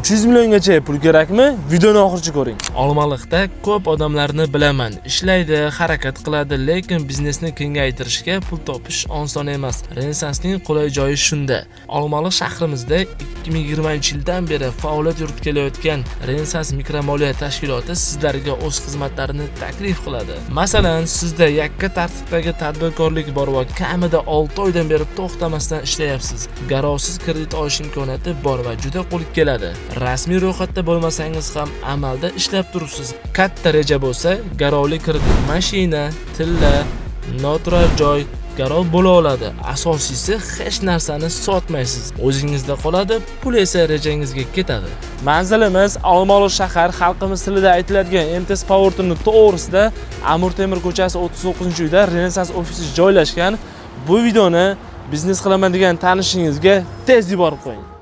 300 milliongacha pul kerakmi? Videoni oxirigacha ko'ring. Olmaliqda ko'p odamlarni bilaman. Ishlaydi, harakat qiladi, lekin biznesni kengaytirishga pul topish oson emas. Renesansning qulay joyi shunda. Olmaliq shahrimizda 2020-yildan beri faoliyat yuritib kelayotgan Renesans mikromoliya tashkiloti sizlarga o'z xizmatlarini taklif qiladi. Masalan, sizda yakka tartibdagi tadbirkorlik bor va kamida 6 oydan beri to'xtamasdan ishlayapsiz. Garovsiz kredit olish imkoniyati bor va juda qo'l keladi. Rasmiy ro'yxatda bo'lmasangiz ham amalda ishlab turibsiz. Katta reja bo'lsa, garovli kredit, mashina, tilla, noturar joy garov bo'la oladi. Asosiysi hech narsani sotmaysiz. O'zingizda qoladi, pul esa rejangizga ketadi. Manzilimiz Olmaliq shahar, xalqimiz tilida aytiladigan MTS Power tunneli to'g'risida Amir Temur ko'chasi 39-uyda Renesans ofisi joylashgan. Bu videoni biznes qilaman degan tanishingizga tez yuborib qo'ying.